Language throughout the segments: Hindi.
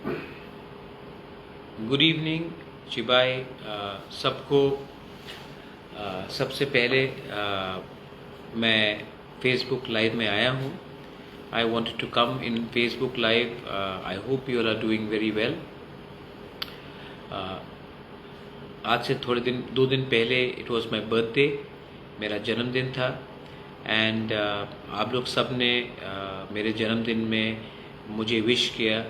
गुड इवनिंग शिबाई सबको। सबसे पहले मैं फेसबुक लाइव में आया हूँ। I wanted to come in Facebook live. I hope you all are doing very well. आज से दो दिन पहले इट वॉज माई बर्थडे, मेरा जन्मदिन था। एंड आप लोग सब ने मेरे जन्मदिन में मुझे विश किया।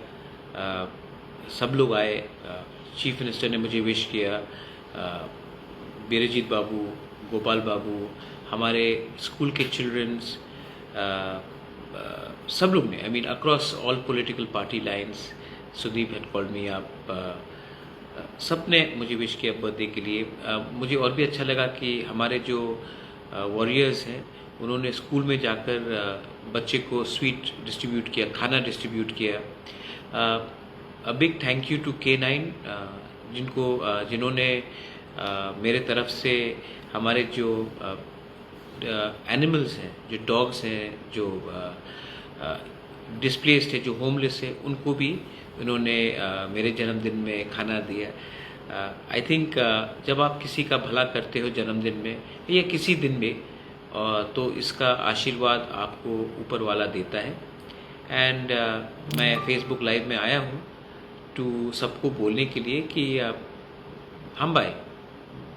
सब लोग आए। चीफ मिनिस्टर ने मुझे विश किया, बीरजीत बाबू, गोपाल बाबू, हमारे स्कूल के चिल्ड्रंस, सब लोग ने, I mean across all political party lines. Sudeep had called me up. सब ने मुझे विश किया बर्थडे के लिए। मुझे और भी अच्छा लगा कि हमारे जो वॉरियर्स हैं उन्होंने स्कूल में जाकर बच्चे को स्वीट डिस्ट्रीब्यूट किया, खाना डिस्ट्रीब्यूट किया। A big thank you to K9 जिन्होंने मेरे तरफ से हमारे जो एनिमल्स हैं, जो डॉग्स हैं, जो डिस्प्लेस्ड है, जो होमलेस है, उनको भी उन्होंने मेरे जन्मदिन में खाना दिया। आई थिंक जब आप किसी का भला करते हो जन्मदिन में या किसी दिन में, तो इसका आशीर्वाद आपको ऊपर वाला देता है। एंड मैं फेसबुक लाइव में आया हूँ टू सबको बोलने के लिए कि हम भाई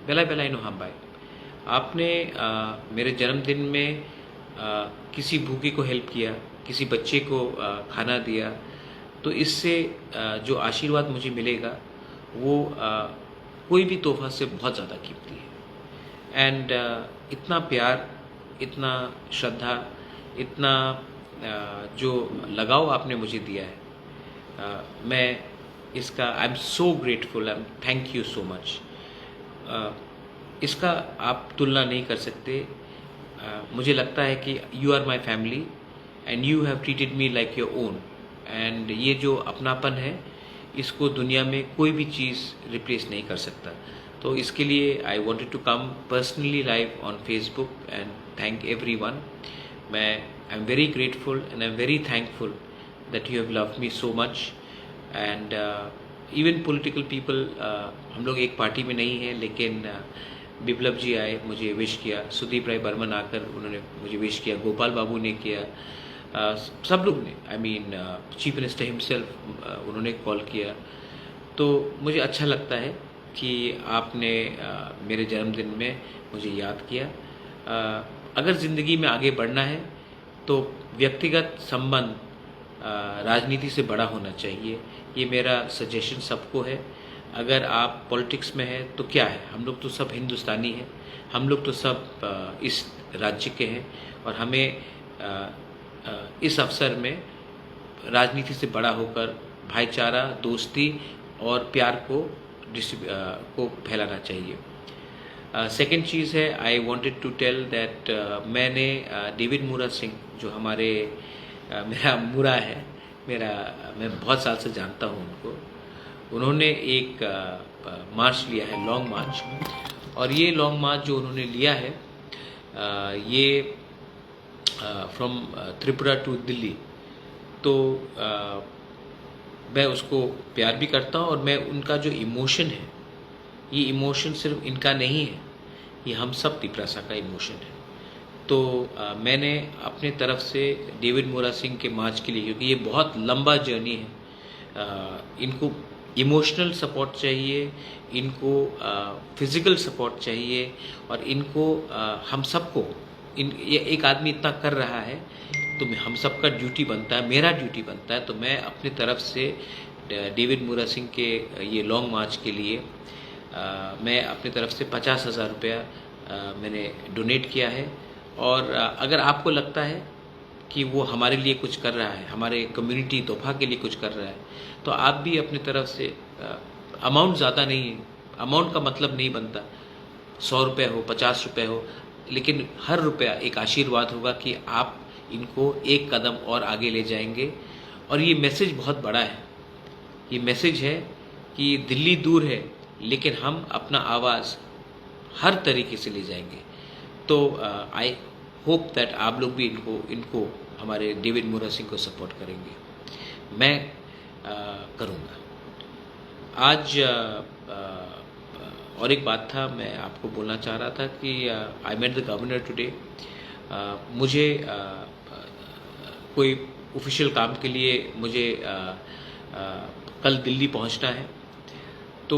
बेला नो हम भाई, आपने मेरे जन्मदिन में किसी भूखे को हेल्प किया, किसी बच्चे को खाना दिया, तो इससे जो आशीर्वाद मुझे मिलेगा वो कोई भी तोहफा से बहुत ज़्यादा कीमती है। एंड इतना प्यार, इतना श्रद्धा, इतना जो लगाव आपने मुझे दिया है, मैं इसका I am so grateful. I am thank you so much. इसका आप तुलना नहीं कर सकते। मुझे लगता है कि you are my family and you have treated me like your own. And ये जो अपनापन है, इसको दुनिया में कोई भी चीज़ रिप्लेस नहीं कर सकता। तो इसके लिए I wanted to come personally live on Facebook and thank everyone. मैं I am very grateful and I am very thankful that you have loved me so much. And even political people, हम लोग एक पार्टी में नहीं हैं, लेकिन बिप्लब जी आए, मुझे विश किया। सुदीप राय बर्मन आकर उन्होंने मुझे विश किया, गोपाल बाबू ने किया, सब लोग ने, I mean chief minister himself, उन्होंने कॉल किया। तो मुझे अच्छा लगता है कि आपने मेरे जन्मदिन में मुझे याद किया। अगर ज़िंदगी में आगे बढ़ना है तो व्यक्तिगत संबंध राजनीति से बड़ा होना चाहिए। ये मेरा सजेशन सबको है। अगर आप पॉलिटिक्स में हैं तो क्या है, हम लोग तो सब हिंदुस्तानी हैं, हम लोग तो सब इस राज्य के हैं, और हमें इस अवसर में राजनीति से बड़ा होकर भाईचारा, दोस्ती और प्यार को फैलाना चाहिए। सेकेंड चीज़ है, I wanted to tell that मैंने डेविड मूरा सिंह, जो हमारे मेरा मूरा है, मैं बहुत साल से जानता हूँ उनको। उन्होंने एक मार्च लिया है, लॉन्ग मार्च, और ये लॉन्ग मार्च जो उन्होंने लिया है, ये फ्रॉम त्रिपुरा टू दिल्ली। तो मैं उसको प्यार भी करता हूँ, और मैं उनका जो इमोशन है, ये इमोशन सिर्फ इनका नहीं है, ये हम सब तिपरासा का इमोशन है। तो मैंने अपने तरफ से डेविड मूरा सिंह के मार्च के लिए, क्योंकि ये बहुत लंबा जर्नी है, इनको इमोशनल सपोर्ट चाहिए, इनको फिज़िकल सपोर्ट चाहिए, और इनको हम सबको, ये एक आदमी इतना कर रहा है तो हम सबका ड्यूटी बनता है, मेरा ड्यूटी बनता है। तो मैं अपनी तरफ से डेविड मूरा सिंह के ये लॉन्ग मार्च के लिए मैं अपनी तरफ से 50,000 रुपया मैंने डोनेट किया है। और अगर आपको लगता है कि वो हमारे लिए कुछ कर रहा है, हमारे कम्युनिटी तोहफा के लिए कुछ कर रहा है, तो आप भी अपनी तरफ से, अमाउंट ज़्यादा नहीं है, अमाउंट का मतलब नहीं बनता 100 रुपये हो, 50 रुपये हो, लेकिन हर रुपया एक आशीर्वाद होगा कि आप इनको एक कदम और आगे ले जाएंगे। और ये मैसेज बहुत बड़ा है। ये मैसेज है कि दिल्ली दूर है, लेकिन हम अपना आवाज़ हर तरीके से ले जाएंगे। तो आई होप दैट आप लोग भी इनको हमारे डेविड मूरा सिंह को सपोर्ट करेंगे। मैं करूँगा। आज और एक बात था, मैं आपको बोलना चाह रहा था कि I met the governor today. मुझे कोई ऑफिशियल काम के लिए मुझे कल दिल्ली पहुंचना है, तो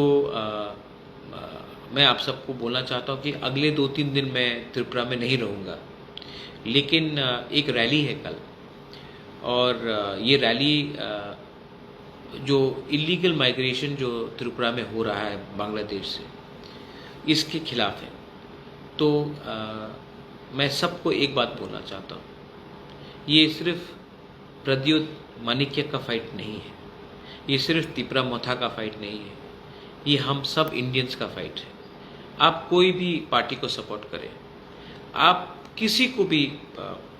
मैं आप सबको बोलना चाहता हूं कि अगले 2-3 दिन मैं त्रिपुरा में नहीं रहूँगा, लेकिन एक रैली है कल, और ये रैली जो इलीगल माइग्रेशन जो त्रिपुरा में हो रहा है बांग्लादेश से, इसके खिलाफ है। तो मैं सबको एक बात बोलना चाहता हूँ, ये सिर्फ प्रद्योत माणिक्य का फाइट नहीं है, ये सिर्फ तिपरा मोथा का फाइट नहीं है, ये हम सब इंडियंस का फाइट है। आप कोई भी पार्टी को सपोर्ट करें, आप किसी को भी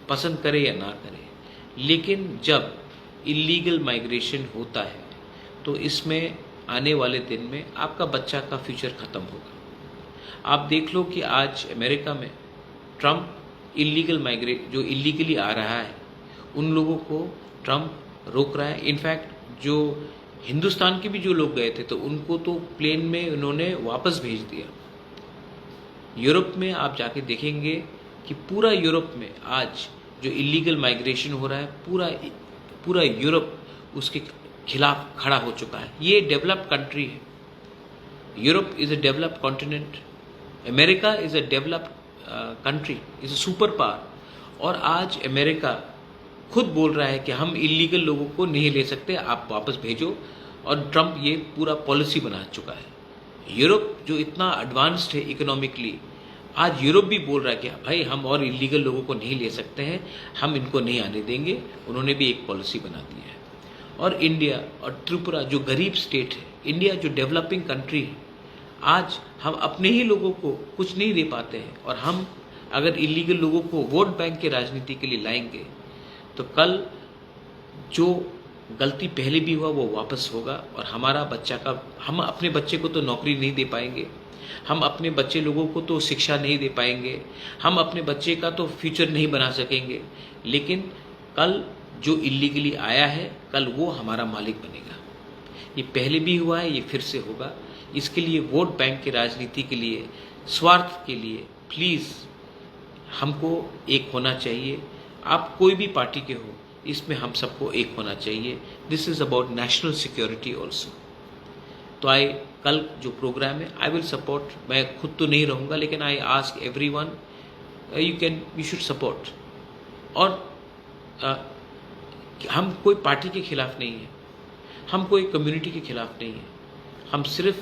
पसंद करें या ना करें, लेकिन जब इलीगल माइग्रेशन होता है तो इसमें आने वाले दिन में आपका बच्चा का फ्यूचर ख़त्म होगा। आप देख लो कि आज अमेरिका में ट्रम्प जो इलीगली आ रहा है उन लोगों को ट्रम्प रोक रहा है। इनफैक्ट जो हिंदुस्तान के भी जो लोग गए थे तो उनको तो प्लेन में उन्होंने वापस भेज दिया। यूरोप में आप जाके देखेंगे कि पूरा यूरोप में आज जो इलीगल माइग्रेशन हो रहा है, पूरा यूरोप उसके खिलाफ खड़ा हो चुका है। ये डेवलप्ड कंट्री है, Europe is a developed continent, America is a developed country, is a super power. और आज अमेरिका खुद बोल रहा है कि हम इलीगल लोगों को नहीं ले सकते, आप वापस भेजो, और ट्रम्प ये पूरा पॉलिसी बना चुका है। यूरोप जो इतना एडवांस्ड है इकोनॉमिकली, आज यूरोप भी बोल रहा है कि भाई हम और इलीगल लोगों को नहीं ले सकते हैं, हम इनको नहीं आने देंगे। उन्होंने भी एक पॉलिसी बना दी है। और इंडिया और त्रिपुरा जो गरीब स्टेट है, इंडिया जो डेवलपिंग कंट्री है, आज हम अपने ही लोगों को कुछ नहीं दे पाते हैं, और हम अगर इलीगल लोगों को वोट बैंक के राजनीति के लिए लाएंगे तो कल जो गलती पहले भी हुआ वो वापस होगा। और हमारा बच्चा का, हम अपने बच्चे को तो नौकरी नहीं दे पाएंगे, हम अपने बच्चे लोगों को तो शिक्षा नहीं दे पाएंगे, हम अपने बच्चे का तो फ्यूचर नहीं बना सकेंगे, लेकिन कल जो इलीगली आया है कल वो हमारा मालिक बनेगा। ये पहले भी हुआ है, ये फिर से होगा। इसके लिए वोट बैंक की राजनीति के लिए, स्वार्थ के लिए प्लीज़ हमको एक होना चाहिए। आप कोई भी पार्टी के हो, इसमें हम सबको एक होना चाहिए। This is about national security also. तो कल जो प्रोग्राम है आई विल सपोर्ट। मैं खुद तो नहीं रहूँगा, लेकिन I ask everyone you should support. और हम कोई पार्टी के खिलाफ नहीं है, हम कोई कम्युनिटी के खिलाफ नहीं है, हम सिर्फ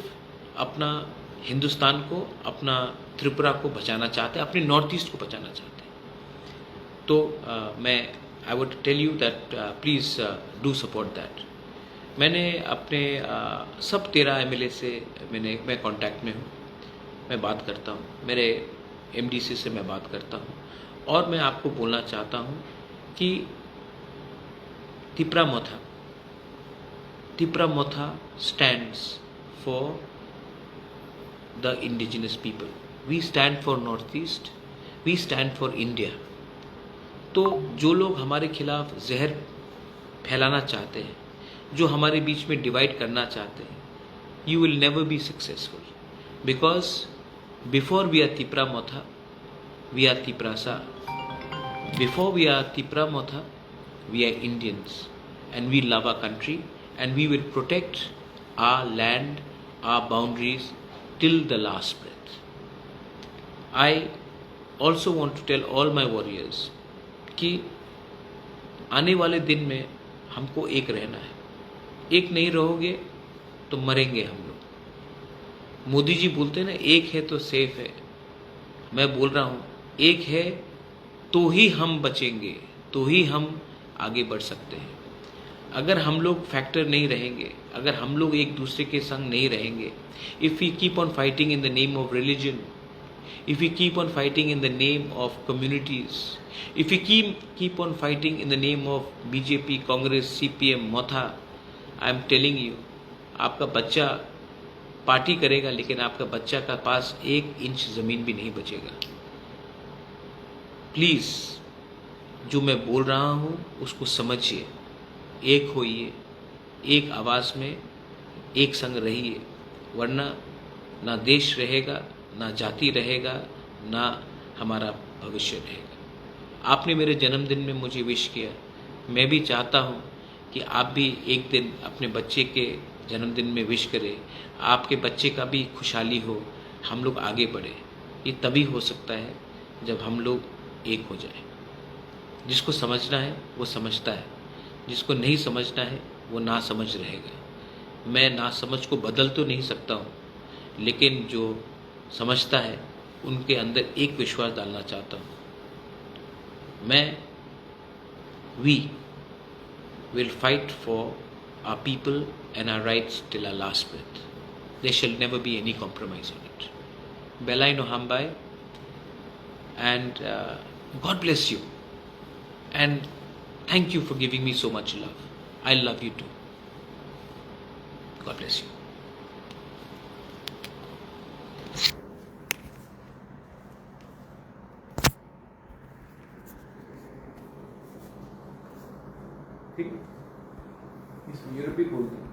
अपना हिंदुस्तान को, अपना त्रिपुरा को बचाना चाहते हैं, अपने नॉर्थ ईस्ट को बचाना चाहते हैं। तो मैं I would tell you that please do support that. मैंने अपने सब 13 MLA से मैं कांटेक्ट में हूँ, मैं बात करता हूँ, मेरे MDC से मैं बात करता हूँ। और मैं आपको बोलना चाहता हूँ कि तिपरा मोथा stands for the indigenous people. We stand for Northeast, we stand for India. तो जो लोग हमारे खिलाफ जहर फैलाना चाहते हैं, जो हमारे बीच में डिवाइड करना चाहते हैं, you will never be successful, because before we are Tipra Motha, we are Tiprasa. Before we are Tipra Motha, we are Indians, and we love our country, and we will protect our land, our boundaries till the last breath. I also want to tell all my warriors कि आने वाले दिन में हमको एक रहना है। एक नहीं रहोगे तो मरेंगे हम लोग। मोदी जी बोलते हैं ना, एक है तो सेफ है। मैं बोल रहा हूँ, एक है तो ही हम बचेंगे, तो ही हम आगे बढ़ सकते हैं। अगर हम लोग फैक्टर नहीं रहेंगे, अगर हम लोग एक दूसरे के संग नहीं रहेंगे, if we keep on fighting in the name of religion, if we keep on fighting in the name of communities, if we keep on fighting in the name of BJP, Congress, CPM, Motha, I am telling you, आपका बच्चा पार्टी करेगा, लेकिन आपका बच्चा का पास 1 इंच ज़मीन भी नहीं बचेगा। प्लीज़ जो मैं बोल रहा हूँ उसको समझिए, एक होइए, एक आवाज़ में एक संग रहिए, वरना ना देश रहेगा, ना जाति रहेगा, ना हमारा भविष्य रहेगा। आपने मेरे जन्मदिन में मुझे विश किया, मैं भी चाहता हूँ कि आप भी एक दिन अपने बच्चे के जन्मदिन में विश करें, आपके बच्चे का भी खुशहाली हो, हम लोग आगे बढ़े। ये तभी हो सकता है जब हम लोग एक हो जाएं। जिसको समझना है वो समझता है, जिसको नहीं समझना है वो ना समझ रहेगा। मैं ना समझ को बदल तो नहीं सकता हूँ, लेकिन जो समझता है उनके अंदर एक विश्वास डालना चाहता हूँ। मैं we will fight for our people and our rights till our last breath. There shall never be any compromise on it. Belai no hambai, and God bless you. And thank you for giving me so much love. I love you too. God bless you. ठीक, इस यूरोपी बोलते हैं।